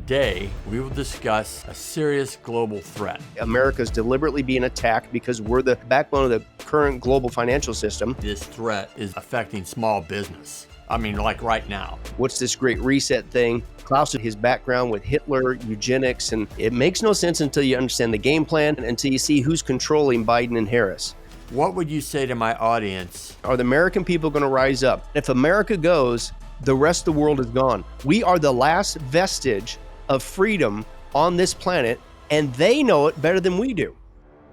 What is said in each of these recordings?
Today, we will discuss a serious global threat. America's deliberately being attacked because we're the backbone of the current global financial system. This threat is affecting small business. I mean, like right now. What's this great reset thing? Klaus, his background with Hitler, eugenics, and it makes no sense until you understand the game plan and until you see who's controlling Biden and Harris. What would you say to my audience? Are the American people going to rise up? If America goes, the rest of the world is gone. We are the last vestige of freedom on this planet, and they know it better than we do.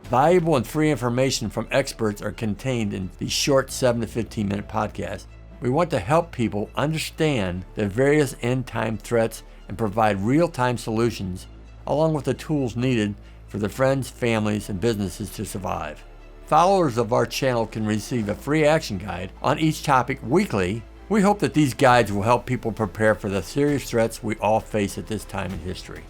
Valuable and free information from experts are contained in these short 7 to 15 minute podcasts. We want to help people understand the various end time threats and provide real-time solutions along with the tools needed for their friends, families, and businesses to survive. Followers of our channel can receive a free action guide on each topic weekly. We hope that these guides will help people prepare for the serious threats we all face at this time in history.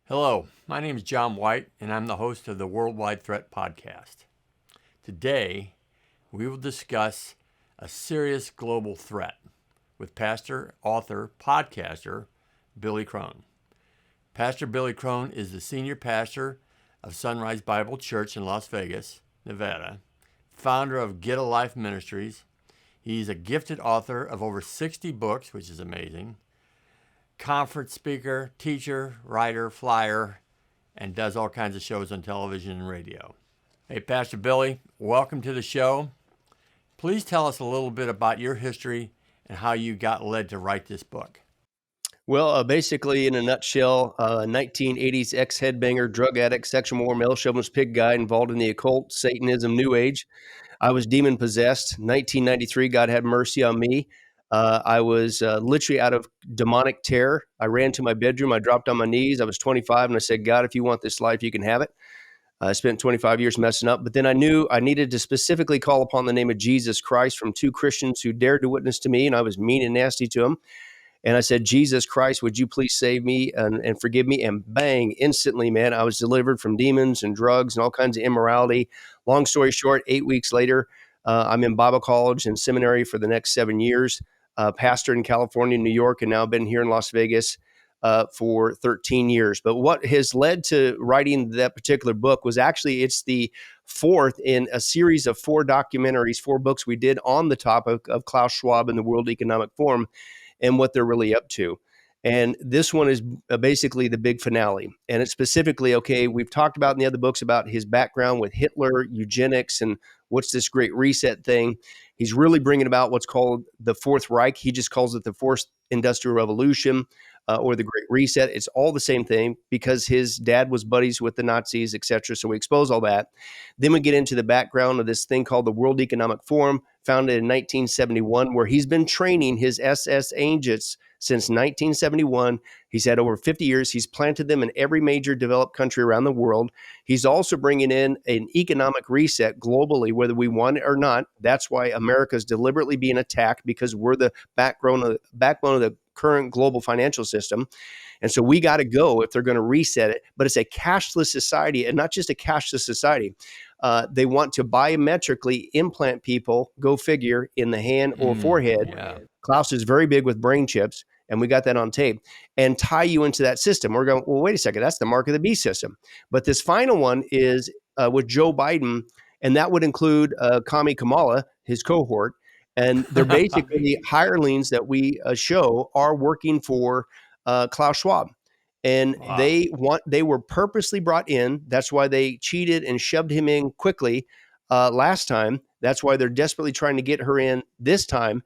Hello, my name is John White, and I'm the host of the Worldwide Threat Podcast. Today, we will discuss a serious global threat with pastor, author, podcaster, Billy Crone. Pastor Billy Crone is the senior pastor of Sunrise Bible Church in Las Vegas, Nevada, founder of Get a Life Ministries. He's a gifted author of over 60 books, which is amazing, conference speaker, teacher, writer, flyer, and does all kinds of shows on television and radio. Hey, Pastor Billy, welcome to the show. Please tell us a little bit about your history and how you got led to write this book. Well, basically, in a nutshell, 1980s ex-headbanger, drug addict, sexual war, male chauvinist pig guy involved in the occult, Satanism, New Age. I was demon-possessed. 1993, God had mercy on me. I was literally out of demonic terror. I ran to my bedroom. I dropped on my knees. I was 25, and I said, God, if you want this life, you can have it. I spent 25 years messing up, but then I knew I needed to specifically call upon the name of Jesus Christ from two Christians who dared to witness to me, and I was mean and nasty to them. And I said, Jesus Christ, would you please save me and forgive me? And bang, instantly, man, I was delivered from demons and drugs and all kinds of immorality. Long story short, 8 weeks later, I'm in Bible college and seminary for the next 7 years, pastor in California, New York, and now been here in Las Vegas for 13 years. But what has led to writing that particular book was actually, it's the fourth in a series of 4 documentaries, 4 books we did on the topic of Klaus Schwab and the World Economic Forum and what they're really up to. And this one is basically the big finale. And it's specifically, okay, we've talked about in the other books about his background with Hitler, eugenics, and what's this great reset thing. He's really bringing about what's called the Fourth Reich. He just calls it the Fourth Industrial Revolution or the Great Reset. It's all the same thing because his dad was buddies with the Nazis, etc. So we expose all that. Then we get into the background of this thing called the World Economic Forum, founded in 1971, where he's been training his SS agents since 1971. He's had over 50 years. He's planted them in every major developed country around the world. He's also bringing in an economic reset globally, whether we want it or not. That's why America's deliberately being attacked, because we're the backbone of the current global financial system. And so we got to go if they're going to reset it. But it's a cashless society, and not just a cashless society. They want to biometrically implant people, go figure, in the hand or forehead. Yeah. Klaus is very big with brain chips, and we got that on tape, and tie you into that system. We're going, well, wait a second, that's the mark of the beast system. But this final one is with Joe Biden, and that would include Kami Kamala, his cohort. And they're basically hirelings that we show are working for Klaus Schwab. And Wow. they were purposely brought in. That's why they cheated and shoved him in quickly last time. That's why they're desperately trying to get her in this time,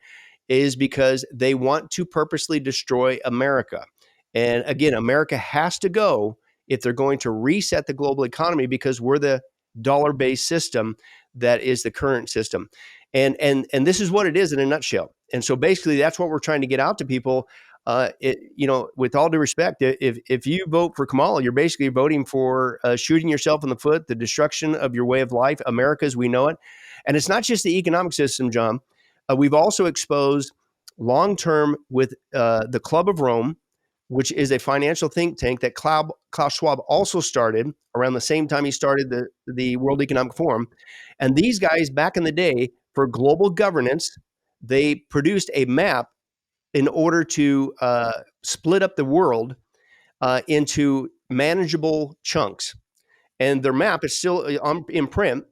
is because they want to purposely destroy America. And again, America has to go if they're going to reset the global economy, because we're the dollar-based system that is the current system. And this is what it is in a nutshell. And so basically that's what we're trying to get out to people. With all due respect, if you vote for Kamala, you're basically voting for shooting yourself in the foot, the destruction of your way of life, America as we know it. And it's not just the economic system, John. We've also exposed long-term with the Club of Rome, which is a financial think tank that Klaus Schwab also started around the same time he started the World Economic Forum. And these guys back in the day, for global governance, they produced a map in order to split up the world into manageable chunks. And their map is still in print.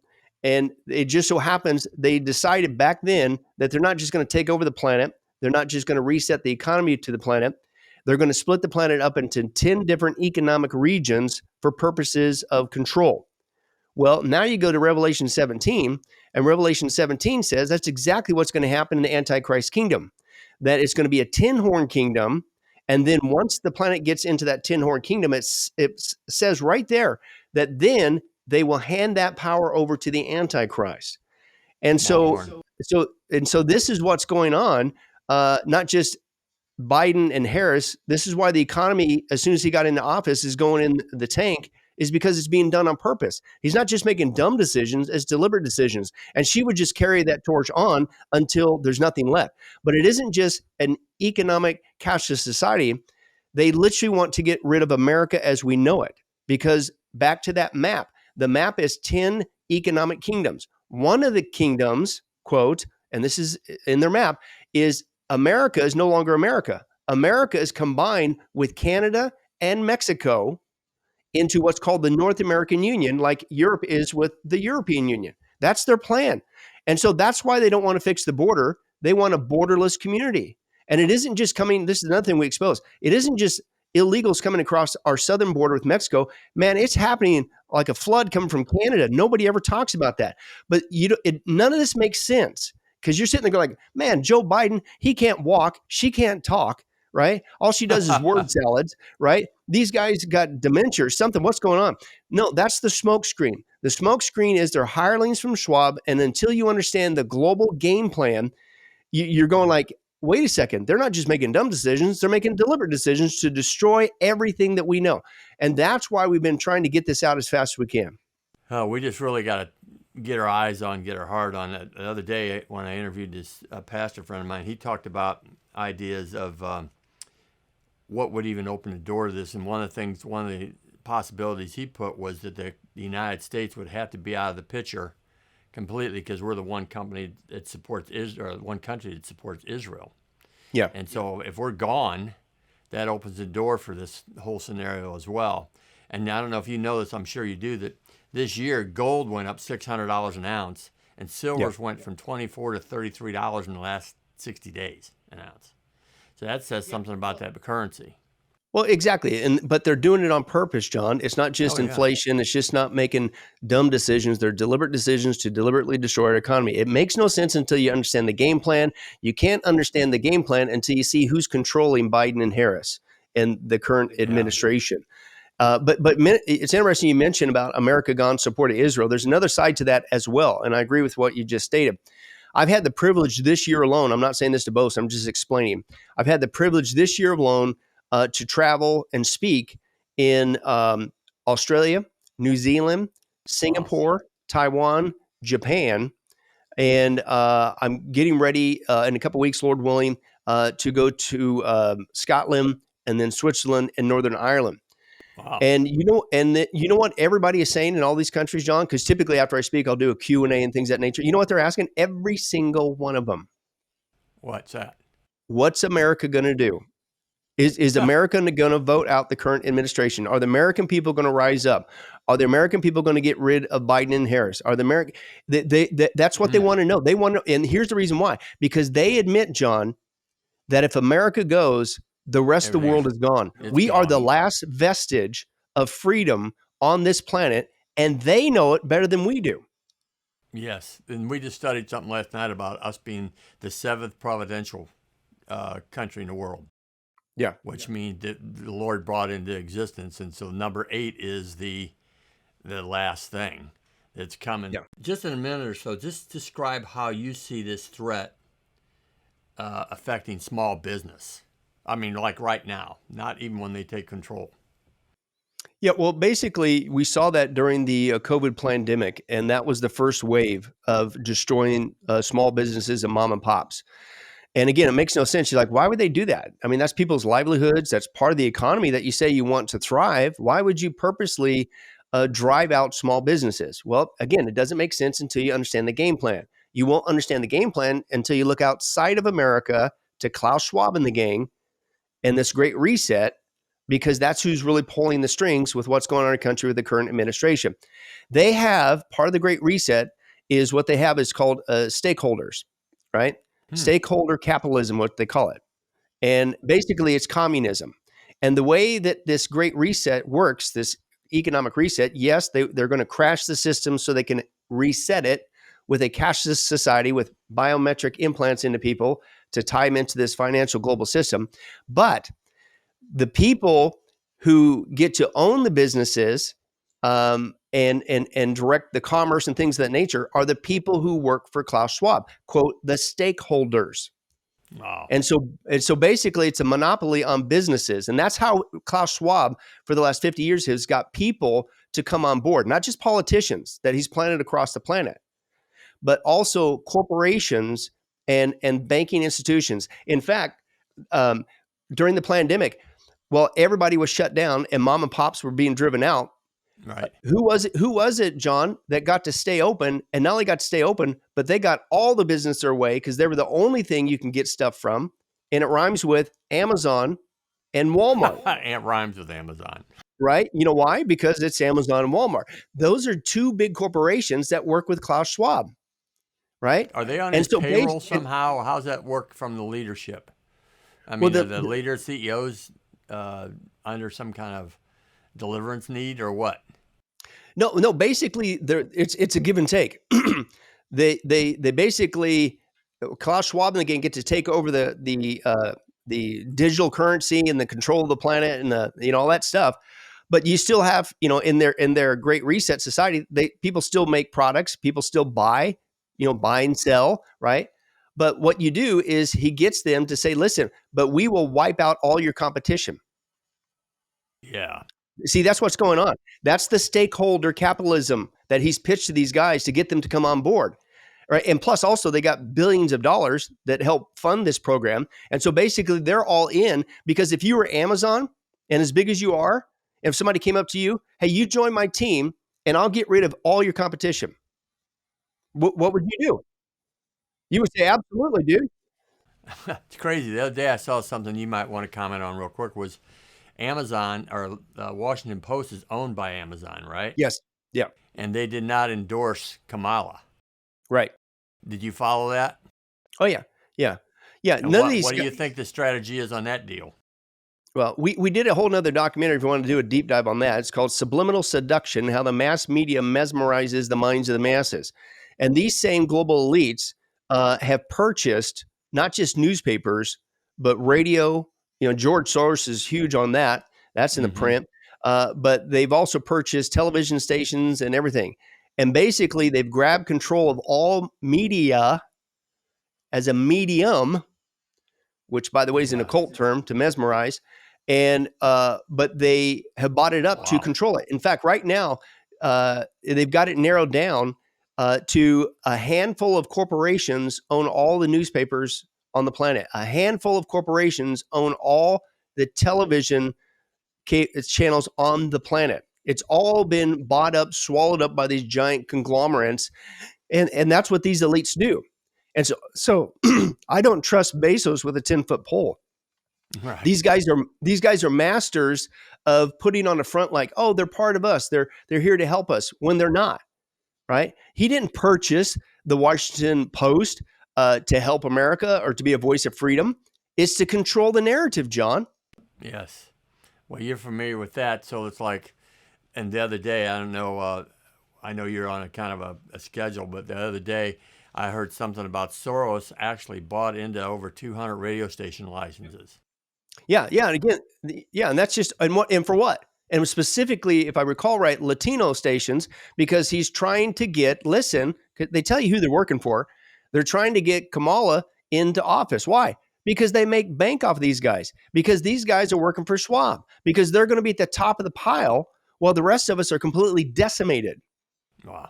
And it just so happens they decided back then that they're not just going to take over the planet. They're not just going to reset the economy to the planet. They're going to split the planet up into 10 different economic regions for purposes of control. Well, now you go to Revelation 17, and Revelation 17 says that's exactly what's going to happen in the Antichrist kingdom, that it's going to be a 10-horn kingdom. And then once the planet gets into that 10-horn kingdom, it says right there that then they will hand that power over to the Antichrist. And so this is what's going on, not just Biden and Harris. This is why the economy, as soon as he got into office, is going in the tank, is because it's being done on purpose. He's not just making dumb decisions, it's deliberate decisions. And she would just carry that torch on until there's nothing left. But it isn't just an economic cashless society. They literally want to get rid of America as we know it. Because back to that map, the map is 10 economic kingdoms. One of the kingdoms, quote, and this is in their map, is America is no longer America. America is combined with Canada and Mexico into what's called the North American Union, like Europe is with the European Union. That's their plan. And so that's why they don't want to fix the border. They want a borderless community. And it isn't just coming, this is another thing we expose. It isn't just illegals coming across our southern border with Mexico. Man, it's happening like a flood coming from Canada. Nobody ever talks about that. But none of this makes sense because you're sitting there going like, man, Joe Biden, he can't walk. She can't talk, right? All she does is word salads, right? These guys got dementia or something. What's going on? No, that's the smoke screen. The smoke screen is they're hirelings from Schwab. And until you understand the global game plan, you're going like, wait a second. They're not just making dumb decisions. They're making deliberate decisions to destroy everything that we know. And that's why we've been trying to get this out as fast as we can. We just really got to get our eyes on, get our heart on it. The other day when I interviewed this pastor friend of mine, he talked about ideas of what would even open the door to this. And one of the possibilities he put was that the United States would have to be out of the picture completely because we're the one company that supports Israel, one country that supports Israel. Yeah. And so if we're gone, that opens the door for this whole scenario as well. And I don't know if you know this, I'm sure you do, that this year gold went up $600 an ounce and silver's went from $24 to $33 in the last 60 days an ounce. So that says something about that currency. Well, exactly. But they're doing it on purpose, John. It's not just inflation. It's just not making dumb decisions. They're deliberate decisions to deliberately destroy our economy. It makes no sense until you understand the game plan. You can't understand the game plan until you see who's controlling Biden and Harris and the current administration. But it's interesting you mentioned about America gone support of Israel. There's another side to that as well. And I agree with what you just stated. I've had the privilege this year alone. I'm not saying this to boast. I'm just explaining. I've had the privilege this year alone to travel and speak in Australia, New Zealand, Singapore, Taiwan, Japan. And I'm getting ready in a couple of weeks, Lord willing, to go to Scotland and then Switzerland and Northern Ireland. Wow. And you know what everybody is saying in all these countries, John? Because typically after I speak, I'll do a Q&A and things of that nature. You know what they're asking? Every single one of them. What's that? What's America going to do? Is America going to vote out the current administration? Are the American people going to rise up? Are the American people going to get rid of Biden and Harris? Are the American? That's what they want to know. They want to, and here's the reason why. Because they admit, John, that if America goes, the rest of the world is gone. We are the last vestige of freedom on this planet, and they know it better than we do. Yes, and we just studied something last night about us being the seventh providential country in the world. Yeah. Which means that the Lord brought into existence. And so number 8 is the last thing that's coming. Yeah. Just in a minute or so, just describe how you see this threat affecting small business. I mean, like right now, not even when they take control. Yeah, well, basically, we saw that during the COVID pandemic, and that was the first wave of destroying small businesses and mom and pops. And again, it makes no sense. You're like, why would they do that? I mean, that's people's livelihoods. That's part of the economy that you say you want to thrive. Why would you purposely drive out small businesses? Well, again, it doesn't make sense until you understand the game plan. You won't understand the game plan until you look outside of America to Klaus Schwab and the gang and this great reset, because that's who's really pulling the strings with what's going on in our country with the current administration. They have part of the great reset is what they have is called stakeholders, right? Stakeholder capitalism, what they call it. And basically it's communism. And the way that this great reset works, this economic reset, yes, they're going to crash the system so they can reset it with a cashless society with biometric implants into people to tie them into this financial global system. But the people who get to own the businesses and direct the commerce and things of that nature are the people who work for Klaus Schwab, quote, the stakeholders. Wow. And so basically it's a monopoly on businesses. And that's how Klaus Schwab for the last 50 years has got people to come on board, not just politicians that he's planted across the planet, but also corporations and banking institutions. In fact, during the pandemic, while everybody was shut down and mom and pops were being driven out, Right. who was it, John, that got to stay open? And not only got to stay open, but they got all the business their way because they were the only thing you can get stuff from. And it rhymes with Amazon and Walmart, It rhymes with Amazon. right? You know why? Because it's Amazon and Walmart. Those are two big corporations that work with Klaus Schwab, right? Are they on And his so payroll somehow? How's that work from the leadership? I mean, Well, are the leader CEOs under some kind of deliverance need or what? No. Basically, it's a give and take. They basically Klaus Schwab and the gang get to take over the digital currency and the control of the planet and all that stuff. But you still have in their great reset society, people still make products, people still buy, buy and sell, right? But what you do is he gets them to say, listen, but we will wipe out all your competition. Yeah. See, that's what's going on. That's the stakeholder capitalism that he's pitched to these guys to get them to come on board. Right. And plus, also, they got billions of dollars that help fund this program. And so basically, they're all in because if you were Amazon and as big as you are, if somebody came up to you, hey, you join my team and I'll get rid of all your competition, what would you do? You would say, absolutely, dude. It's crazy. The other day I saw something you might want to comment on real quick was Amazon or Washington Post is owned by Amazon, right? Yes. Yeah. And they did not endorse Kamala. Right. Did you follow that? Oh, yeah. Yeah. Yeah. And None of these. what do you think the strategy is on that deal? Well, we did a whole nother documentary if you want to do a deep dive on that. It's called Subliminal Seduction, How the Mass Media Mesmerizes the Minds of the Masses. And these same global elites have purchased not just newspapers, but radio. George Soros is huge on that. That's in the print. But they've also purchased television stations and everything. And basically, they've grabbed control of all media as a medium, which, by the way, is an occult term to mesmerize. And but they have bought it up to control it. In fact, right now, they've got it narrowed down to a handful of corporations own all the newspapers on the planet. A handful of corporations own all the television channels on the planet. It's all been bought up, swallowed up by these giant conglomerates, and that's what these elites do. And so I don't trust Bezos with a 10-foot pole. Right. These guys are masters of putting on the front like, oh, they're part of us. They're here to help us when they're not. Right? He didn't purchase the Washington Post to help America or to be a voice of freedom. It's to control the narrative, John. Yes. Well, you're familiar with that, so it's like, and the other day, I don't know, I know you're on a kind of a schedule, but the other day I heard something about Soros actually bought into over 200 radio station licenses. Yeah, and again, and that's just and for what? And specifically, if I recall right, Latino stations, because he's trying to they tell you who they're working for. They're trying to get Kamala into office. Why? Because they make bank off of these guys. Because these guys are working for Schwab. Because they're going to be at the top of the pile while the rest of us are completely decimated. Wow.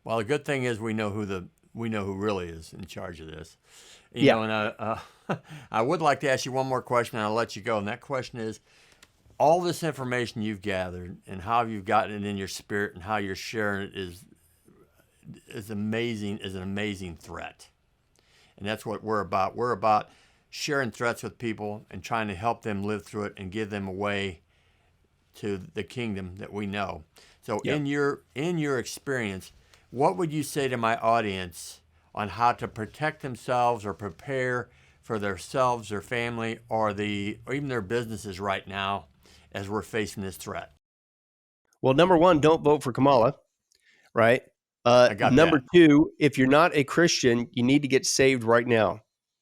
Well, the good thing is we know who really is in charge of this. You Yeah. know, and I would like to ask you one more question, and I'll let you go. And that question is, all this information you've gathered and how you've gotten it in your spirit and how you're sharing it is amazing, is an amazing threat. And that's what we're about. We're about sharing threats with people and trying to help them live through it and give them a way to the kingdom that we know. So Yep. in your experience, what would you say to my audience on how to protect themselves or prepare for themselves, their family, or even their businesses right now as we're facing this threat? Well, number one, don't vote for Kamala, right? I got Number that. two, if you're not a Christian, you need to get saved right now.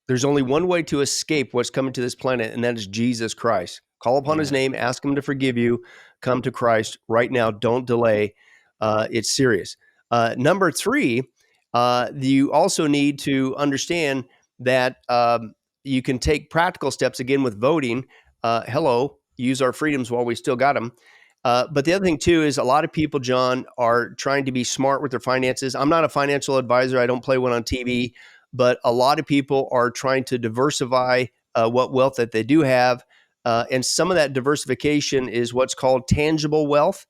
There's only one way to escape what's coming to this planet, and that is Jesus Christ. Call upon his Amen. name, ask him to forgive you, come to Christ right now. Don't delay. It's serious. Number three, you also need to understand that you can take practical steps again with voting. Use our freedoms while we still got them. But the other thing too is a lot of people, John, are trying to be smart with their finances. I'm not a financial advisor. I don't play one on TV, but a lot of people are trying to diversify what wealth that they do have. And some of that diversification is what's called tangible wealth.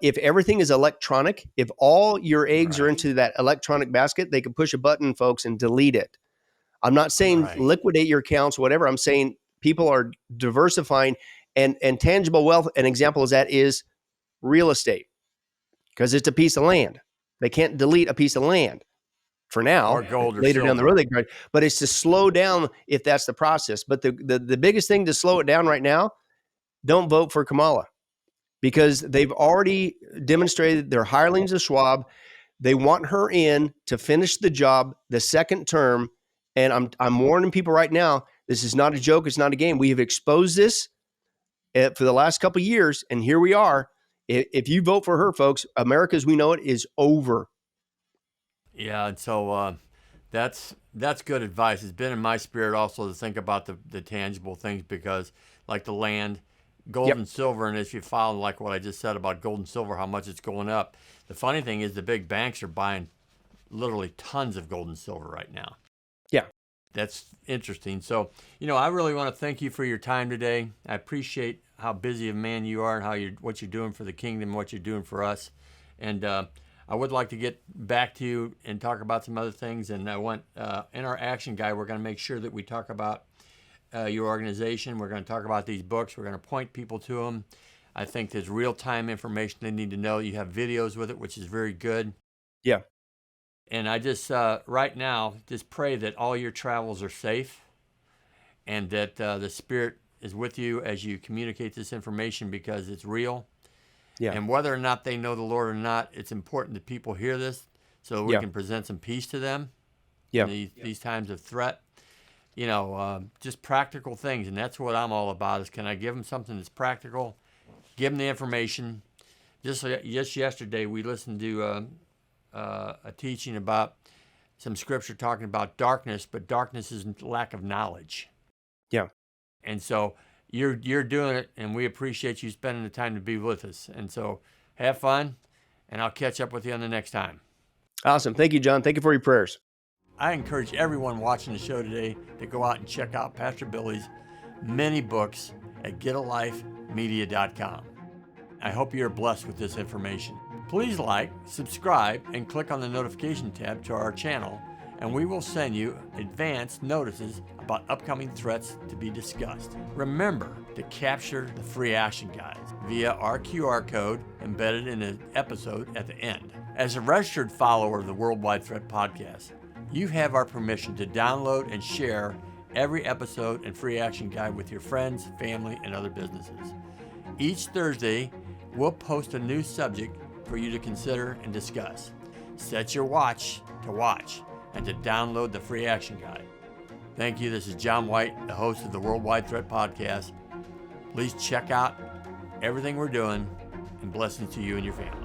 If everything is electronic, if all your eggs are Right. into that electronic basket, they can push a button, folks, and delete it. I'm not saying Right. liquidate your accounts, whatever. I'm saying people are diversifying, and tangible wealth. An example of that is real estate, because it's a piece of land. They can't delete a piece of land for now. Or gold or Later down the road, silver. they can, but it's to slow down if that's the process. But the biggest thing to slow it down right now, don't vote for Kamala, because they've already demonstrated they're hirelings of Schwab. They want her in to finish the job the second term. And I'm warning people right now, this is not a joke. It's not a game. We have exposed this for the last couple of years, and here we are. If you vote for her, folks, America as we know it is over. Yeah, and so that's good advice. It's been in my spirit also to think about the tangible things, because like the land, gold Yep. and silver, and if you follow like what I just said about gold and silver, how much it's going up. The funny thing is the big banks are buying literally tons of gold and silver right now. Yeah. That's interesting. So, I really want to thank you for your time today. I appreciate how busy a man you are and what you're doing for the kingdom, what you're doing for us. And I would like to get back to you and talk about some other things. And I want, in our action guide, we're going to make sure that we talk about your organization. We're going to talk about these books. We're going to point people to them. I think there's real-time information they need to know. You have videos with it, which is very good. Yeah. And I just, right now, just pray that all your travels are safe, and that the Spirit is with you as you communicate this information, because it's real. Yeah. And whether or not they know the Lord or not, it's important that people hear this so we Yeah. can present some peace to them Yeah. in these times of threat. Just practical things. And that's what I'm all about, is can I give them something that's practical, give them the information. Just yesterday, we listened to a teaching about some scripture talking about darkness, but darkness is lack of knowledge. Yeah. And so you're doing it, and we appreciate you spending the time to be with us. And so have fun, and I'll catch up with you on the next time. Awesome. Thank you, John. Thank you for your prayers. I encourage everyone watching the show today to go out and check out Pastor Billy's many books at getalifemedia.com. I hope you're blessed with this information. Please like, subscribe, and click on the notification tab to our channel, and we will send you advanced notices about upcoming threats to be discussed. Remember to capture the free action guides via our QR code embedded in an episode at the end. As a registered follower of the Worldwide Threat Podcast, you have our permission to download and share every episode and free action guide with your friends, family, and other businesses. Each Thursday, we'll post a new subject for you to consider and discuss. Set your watch to watch and to download the free action guide. Thank you. This is John White, the host of the Worldwide Threat Podcast. Please check out everything we're doing, and blessings to you and your family.